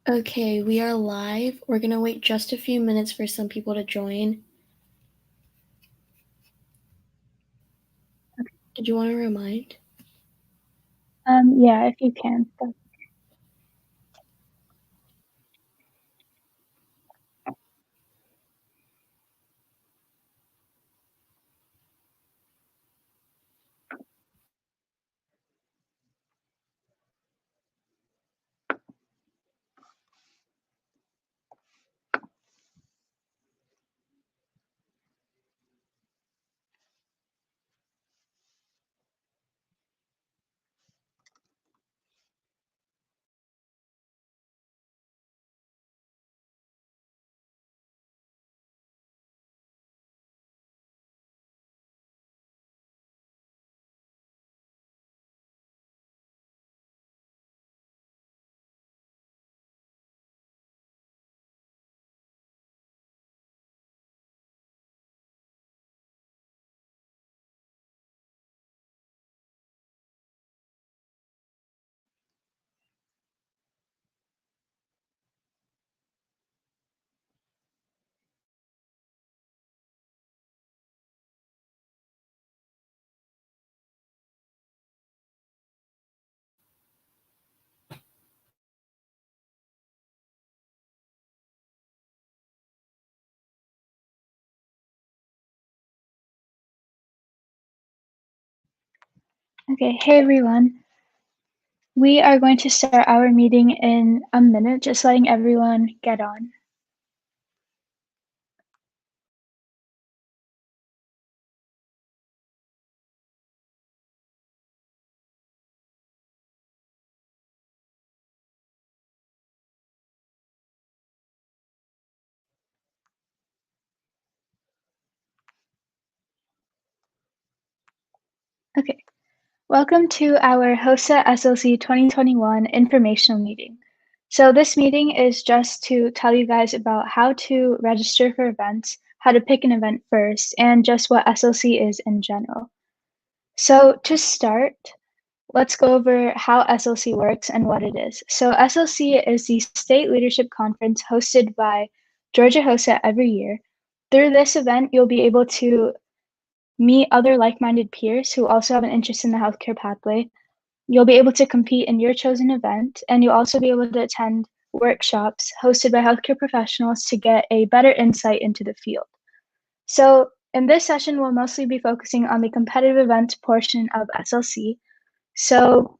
Okay, we are live. We're going to wait just a few minutes for some people to join. Did you want to remind? Yeah, if you can. Okay, hey everyone. We are going to start our meeting in a minute, just letting everyone get on. Okay, welcome to our HOSA SLC 2021 informational meeting. So this meeting is just to tell you guys about how to register for events, how to pick an event first, and just what SLC is in general. So to start, let's go over how SLC works and what it is. So SLC is the state leadership conference hosted by Georgia HOSA every year. Through this event, you'll be able to meet other like-minded peers who also have an interest in the healthcare pathway. You'll be able to compete in your chosen event, and you'll also be able to attend workshops hosted by healthcare professionals to get a better insight into the field. So in this session, we'll mostly be focusing on the competitive event portion of SLC. So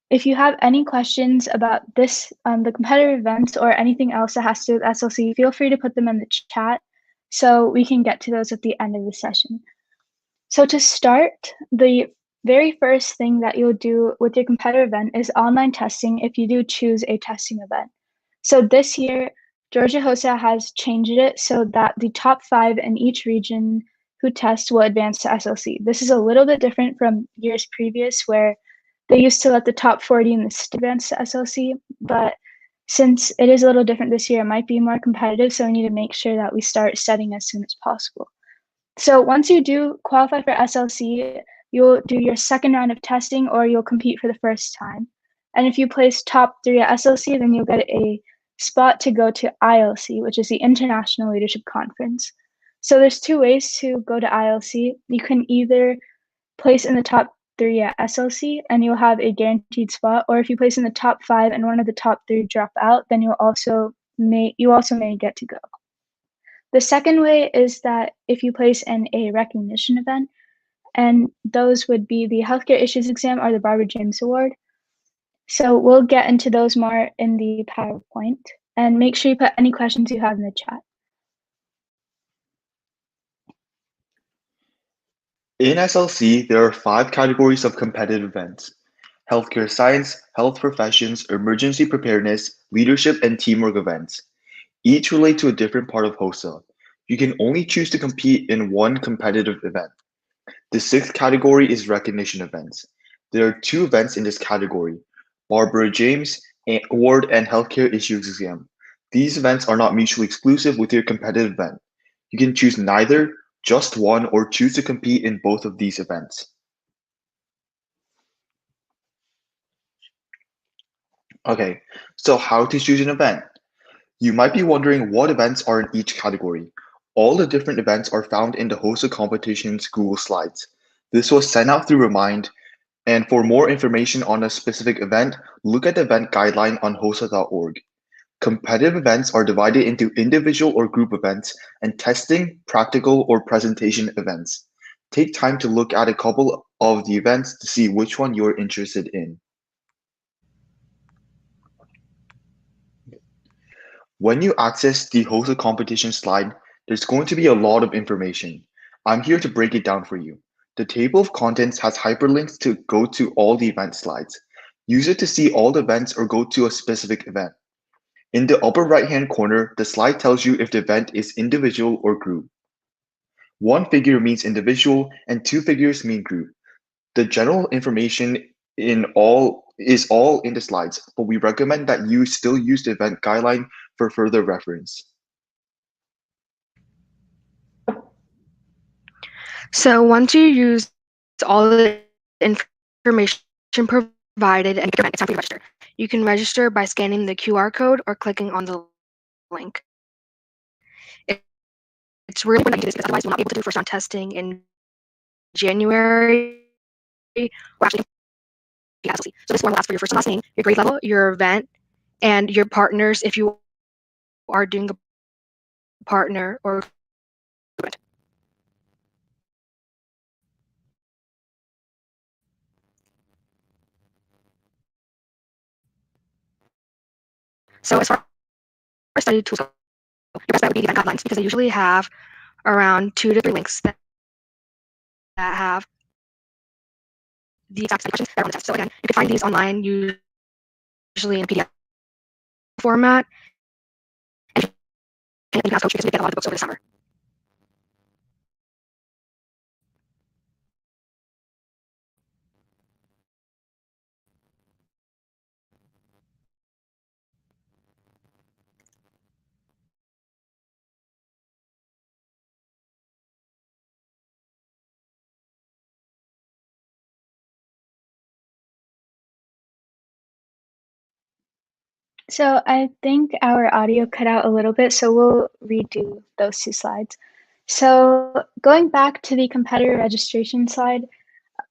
if you have any questions about this, the competitive events or anything else that has to do with SLC, feel free to put them in the chat so we can get to those at the end of the session. So to start, the very first thing that you'll do with your competitive event is online testing if you do choose a testing event. So this year, Georgia HOSA has changed it so that the top 5 in each region who test will advance to SLC. This is a little bit different from years previous where they used to let the top 40 in the state advance to SLC, but since it is a little different this year, it might be more competitive, so we need to make sure that we start setting as soon as possible. So once you do qualify for SLC, you'll do your second round of testing or you'll compete for the first time. And if you place top 3 at SLC, then you'll get a spot to go to ILC, which is the International Leadership Conference. So there's 2 ways to go to ILC. You can either place in the top 3 at SLC and you'll have a guaranteed spot, or if you place in the top 5 and one of the top 3 drop out, then you also may get to go. The second way is that if you place in a recognition event, and those would be the Healthcare Issues Exam or the Barbara James Award. So we'll get into those more in the PowerPoint, and make sure you put any questions you have in the chat. In SLC, there are 5 categories of competitive events: healthcare science, health professions, emergency preparedness, leadership, and teamwork events. Each relate to a different part of HOSA. You can only choose to compete in one competitive event. The 6th category is recognition events. There are 2 events in this category: Barbara James Award and Healthcare Issues Exam. These events are not mutually exclusive with your competitive event. You can choose neither, just one, or choose to compete in both of these events. Okay, so how to choose an event? You might be wondering what events are in each category. All the different events are found in the hosted competition's Google Slides. This was sent out through Remind, and for more information on a specific event, look at the event guideline on hosa.org. Competitive events are divided into individual or group events and testing, practical, or presentation events. Take time to look at a couple of the events to see which one you're interested in. When you access the hosted competition slide, there's going to be a lot of information. I'm here to break it down for you. The table of contents has hyperlinks to go to all the event slides. Use it to see all the events or go to a specific event. In the upper right-hand corner, the slide tells you if the event is individual or group. One figure means individual and two figures mean group. The general information is all in the slides, but we recommend that you still use the event guideline for further reference. So once you use all the information provided and it's time for you to register. You can register by scanning the QR code or clicking on the link. It's really important to do this because otherwise you'll not be able to do first round testing in January or actually SLC. So this form will ask for your first and last name, your grade level, your event, and your partners if you are doing a partner or event. So as far as study tools go, your best bet would be the event guidelines because they usually have around 2 to 3 links that have the exact study questions that are on the test. So again, you can find these online, usually in PDF format, and you can ask Coach because we get a lot of the books over the summer. So I think our audio cut out a little bit, so we'll redo those two slides. So going back to the competitor registration slide,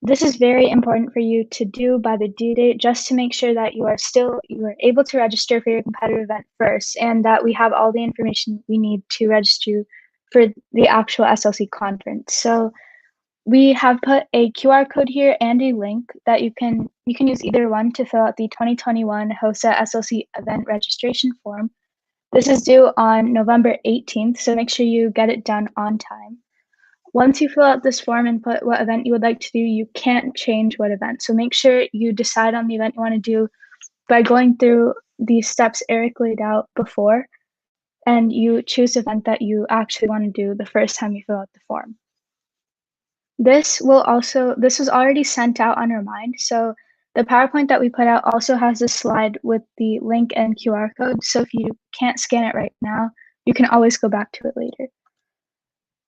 this is very important for you to do by the due date just to make sure that you are able to register for your competitor event first and that we have all the information we need to register you for the actual SLC conference. So we have put a QR code here and a link that you can use either one to fill out the 2021 HOSA SLC event registration form. This is due on November 18th, so make sure you get it done on time. Once you fill out this form and put what event you would like to do, you can't change what event. So make sure you decide on the event you want to do by going through the steps Eric laid out before, and you choose the event that you actually want to do the first time you fill out the form. This was already sent out on Remind, so the PowerPoint that we put out also has a slide with the link and QR code, so if you can't scan it right now, you can always go back to it later.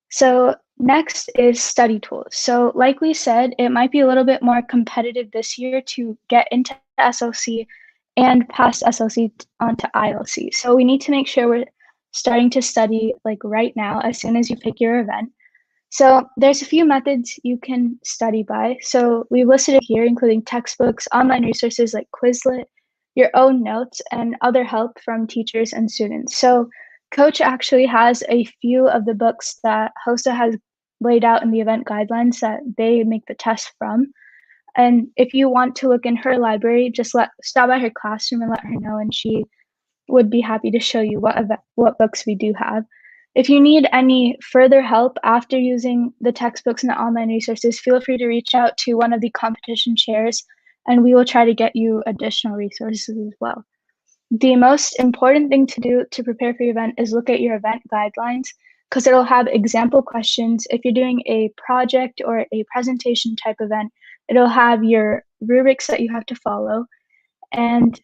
So next is study tools. So like we said, it might be a little bit more competitive this year to get into SLC and pass SLC onto ILC. So we need to make sure we're starting to study like right now as soon as you pick your event. So there's a few methods you can study by. So we listed it here, including textbooks, online resources like Quizlet, your own notes, and other help from teachers and students. So Coach actually has a few of the books that HOSA has laid out in the event guidelines that they make the test from. And if you want to look in her library, just stop by her classroom and let her know, and she would be happy to show you what books we do have. If you need any further help after using the textbooks and the online resources, feel free to reach out to one of the competition chairs, and we will try to get you additional resources as well. The most important thing to do to prepare for your event is look at your event guidelines because it'll have example questions. If you're doing a project or a presentation type event, it'll have your rubrics that you have to follow. And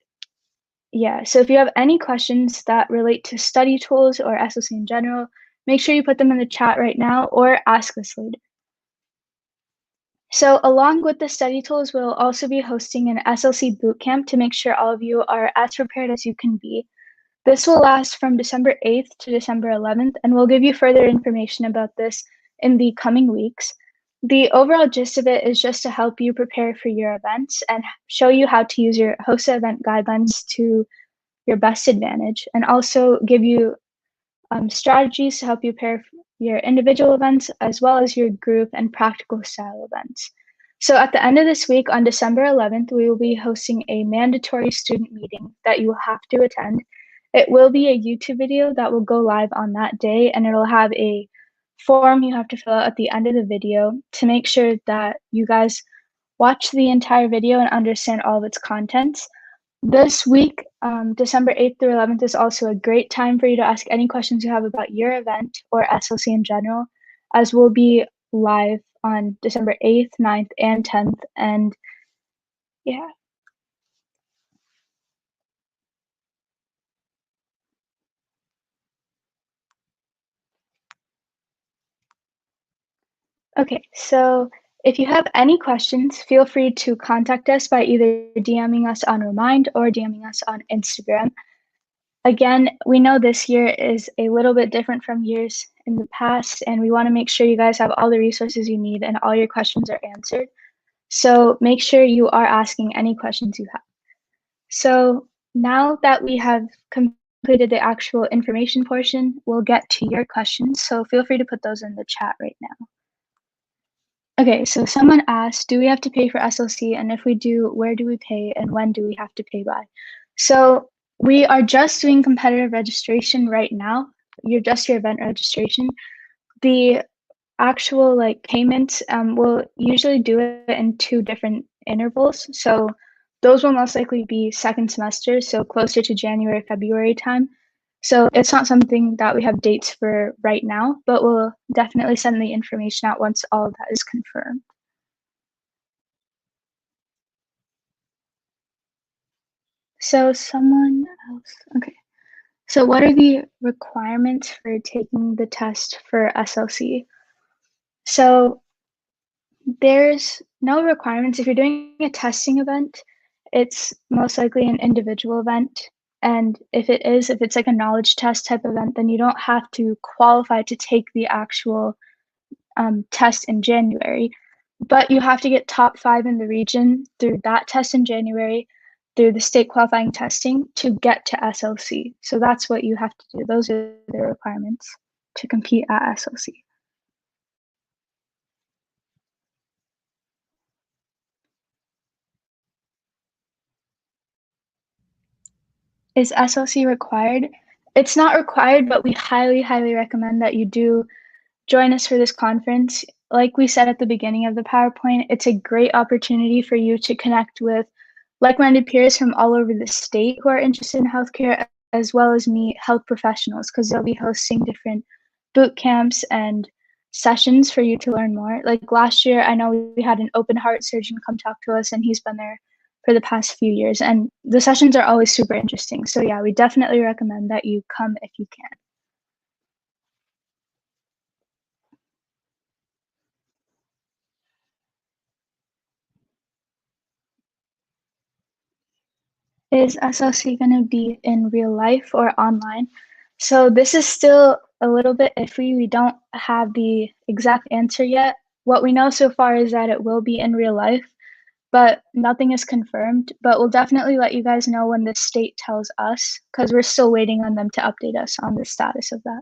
yeah, so if you have any questions that relate to study tools or SLC in general, make sure you put them in the chat right now or ask us later. So along with the study tools, we'll also be hosting an SLC bootcamp to make sure all of you are as prepared as you can be. This will last from December 8th to December 11th, and we'll give you further information about this in the coming weeks. The overall gist of it is just to help you prepare for your events and show you how to use your HOSA event guidelines to your best advantage, and also give you strategies to help you prepare for your individual events as well as your group and practical style events. So at the end of this week, on December 11th, we will be hosting a mandatory student meeting that you will have to attend. It will be a YouTube video that will go live on that day, and it'll have a form you have to fill out at the end of the video to make sure that you guys watch the entire video and understand all of its contents. This week, December 8th through 11th, is also a great time for you to ask any questions you have about your event or SLC in general, as we'll be live on December 8th, 9th, and 10th. And yeah. Okay, so if you have any questions, feel free to contact us by either DMing us on Remind or DMing us on Instagram. Again, we know this year is a little bit different from years in the past, and we want to make sure you guys have all the resources you need and all your questions are answered. So make sure you are asking any questions you have. So now that we have completed the actual information portion, we'll get to your questions. So feel free to put those in the chat right now. Okay, so someone asked, do we have to pay for SLC? And if we do, where do we pay and when do we have to pay by? So we are just doing competitive registration right now. You're just your event registration. The actual payments, we'll usually do it in 2 different intervals. So those will most likely be second semester, so closer to January, February time. So it's not something that we have dates for right now, but we'll definitely send the information out once all of that is confirmed. So someone else, okay. So what are the requirements for taking the test for SLC? So there's no requirements. If you're doing a testing event, it's most likely an individual event. And if it's like a knowledge test type event, then you don't have to qualify to take the actual test in January. But you have to get top 5 in the region through that test in January, through the state qualifying testing to get to SLC. So that's what you have to do. Those are the requirements to compete at SLC. Is SLC required? It's not required, but we highly, highly recommend that you do join us for this conference. Like we said at the beginning of the PowerPoint, it's a great opportunity for you to connect with like-minded peers from all over the state who are interested in healthcare, as well as meet health professionals, because they'll be hosting different boot camps and sessions for you to learn more. Like last year, I know we had an open heart surgeon come talk to us, and he's been there for the past few years. And the sessions are always super interesting. So yeah, we definitely recommend that you come if you can. Is SLC going to be in real life or online? So this is still a little bit iffy. We don't have the exact answer yet. What we know so far is that it will be in real life, but nothing is confirmed. But we'll definitely let you guys know when the state tells us, because we're still waiting on them to update us on the status of that.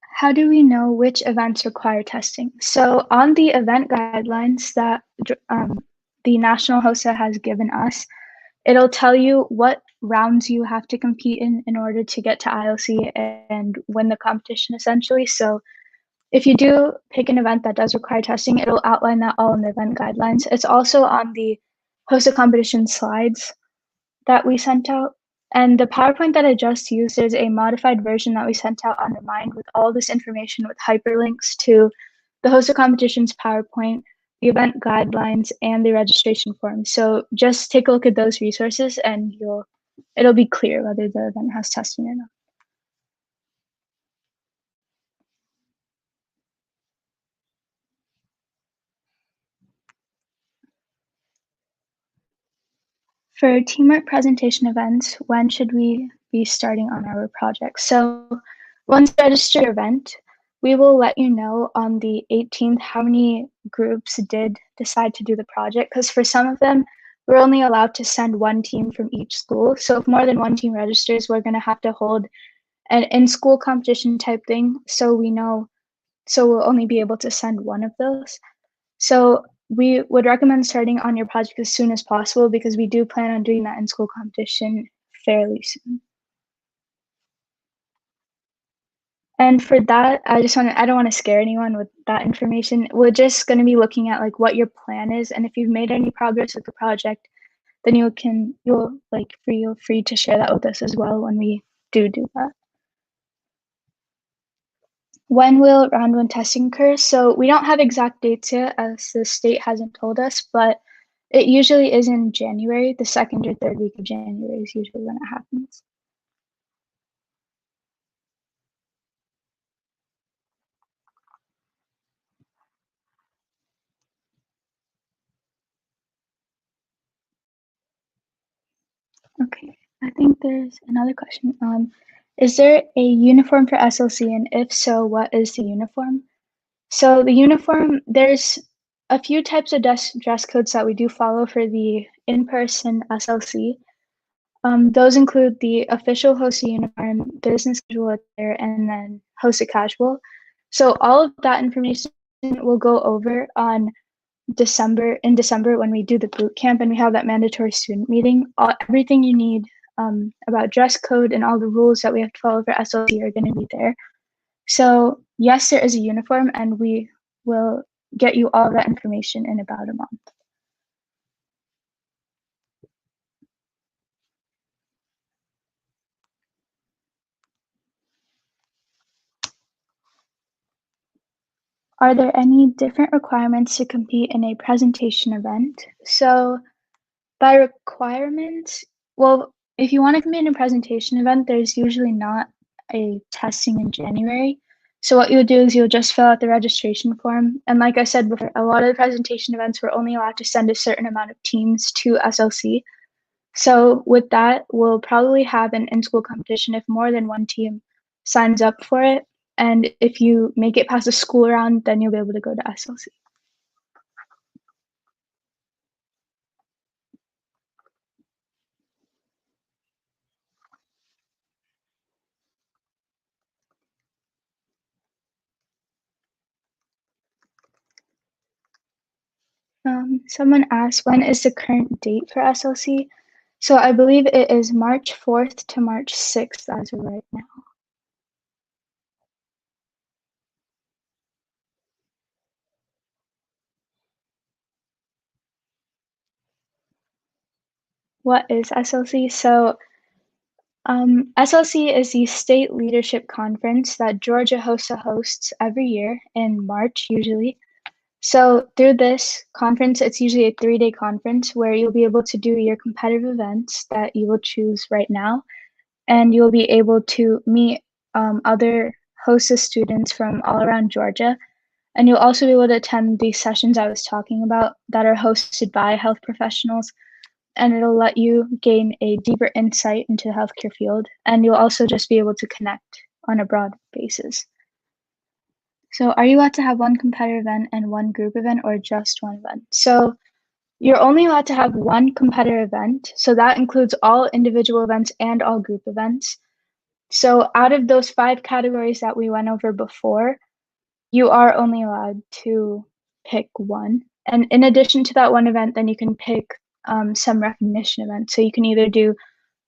How do we know which events require testing? So on the event guidelines that the National HOSA has given us, it'll tell you what rounds you have to compete in order to get to ILC and win the competition, essentially. So if you do pick an event that does require testing, it'll outline that all in the event guidelines. It's also on the HOSA competition slides that we sent out. And the PowerPoint that I just used is a modified version that we sent out on Remind with all this information with hyperlinks to the HOSA competition's PowerPoint, the event guidelines, and the registration form. So just take a look at those resources and it'll be clear whether the event has testing or not. For teamwork presentation events, when should we be starting on our project? So once you register your event, we will let you know on the 18th how many groups did decide to do the project, because for some of them, we're only allowed to send one team from each school. So if more than one team registers, we're going to have to hold an in-school competition type thing. So we'll only be able to send one of those. So we would recommend starting on your project as soon as possible because we do plan on doing that in-school competition fairly soon. And for that, I don't want to scare anyone with that information. We're just going to be looking at like what your plan is, and if you've made any progress with the project, then you'll feel free to share that with us as well when we do that. When will round one testing occur? So we don't have exact dates yet, as the state hasn't told us, but it usually is in January. The second or third week of January is usually when it happens. Okay, I think there's another question. Is there a uniform for SLC, and if so, what is the uniform? So the uniform, there's a few types of dress codes that we do follow for the in-person SLC. Those include the official HOSA uniform, business casual attire, and then HOSA casual. So all of that information we'll go over on in December when we do the boot camp and we have that mandatory student meeting. Everything you need about dress code and all the rules that we have to follow for SLC are going to be there. So yes, there is a uniform, and we will get you all that information in about a month. Are there any different requirements to compete in a presentation event? So by requirements, well, if you want to compete in a presentation event, there's usually not a testing in January. So what you'll do is you'll just fill out the registration form. And like I said before, a lot of the presentation events, we're only allowed to send a certain amount of teams to SLC. So with that, we'll probably have an in-school competition if more than one team signs up for it. And if you make it past the school round, then you'll be able to go to SLC. Someone asked, when is the current date for SLC? So I believe it is March 4th to March 6th as of right now. What is SLC? So SLC is the state leadership conference that Georgia HOSA hosts every year in March usually. So through this conference, it's usually a 3-day conference where you'll be able to do your competitive events that you will choose right now, and you'll be able to meet other HOSA students from all around Georgia. And you'll also be able to attend the sessions I was talking about that are hosted by health professionals, and it'll let you gain a deeper insight into the healthcare field. And you'll also just be able to connect on a broad basis. So are you allowed to have one competitor event and one group event, or just one event? So you're only allowed to have one competitor event. So that includes all individual events and all group events. So out of those 5 categories that we went over before, you are only allowed to pick one. And in addition to that one event, then you can pick some recognition events. So you can either do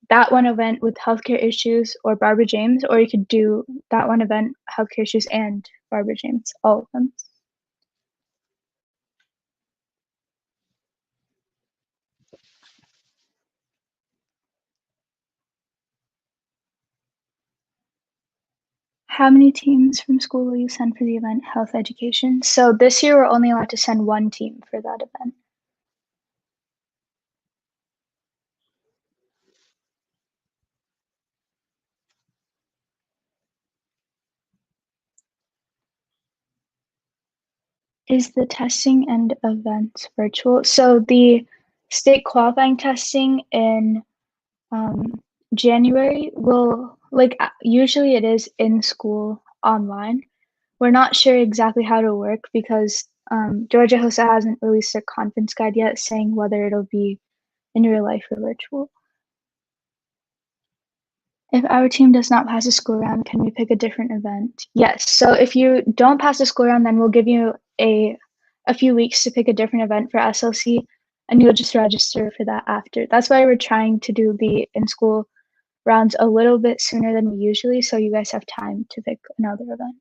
that one event with healthcare issues or Barbara James, or you could do that one event, healthcare issues and Barbara James, all of them. How many teams from school will you send for the event Health Education? So this year we're only allowed to send one team for that event. Is the testing and events virtual? So the state qualifying testing in January will, usually it is in school online. We're not sure exactly how to work because Georgia HOSA hasn't released a conference guide yet saying whether it'll be in real life or virtual. If our team does not pass a school round, can we pick a different event? Yes. So if you don't pass the school round, then we'll give you a few weeks to pick a different event for SLC, and you'll just register for that after. That's why we're trying to do the in-school rounds a little bit sooner than we usually, so you guys have time to pick another event.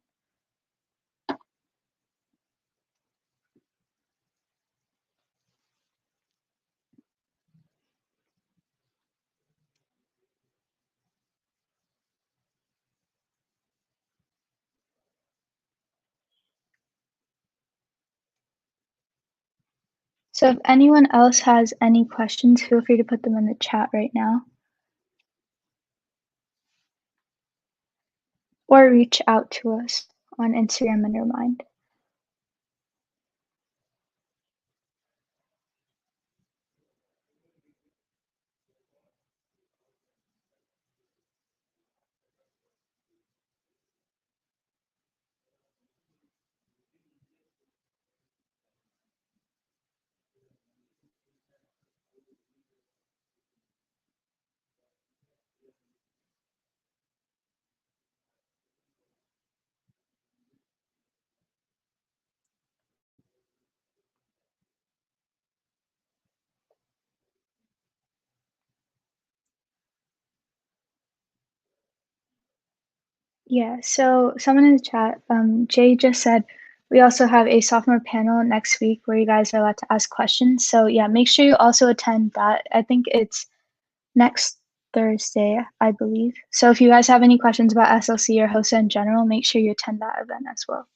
So if anyone else has any questions, feel free to put them in the chat right now. Or reach out to us on Instagram and Remind. Yeah, so someone in the chat, Jay just said, we also have a sophomore panel next week where you guys are allowed to ask questions. So yeah, make sure you also attend that. I think it's next Thursday, I believe. So if you guys have any questions about SLC or HOSA in general, make sure you attend that event as well.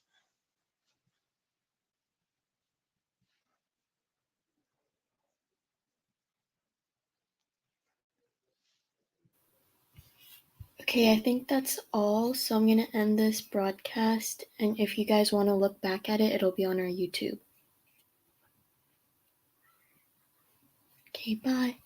Okay, I think that's all. So I'm going to end this broadcast. And if you guys want to look back at it, it'll be on our YouTube. Okay, bye.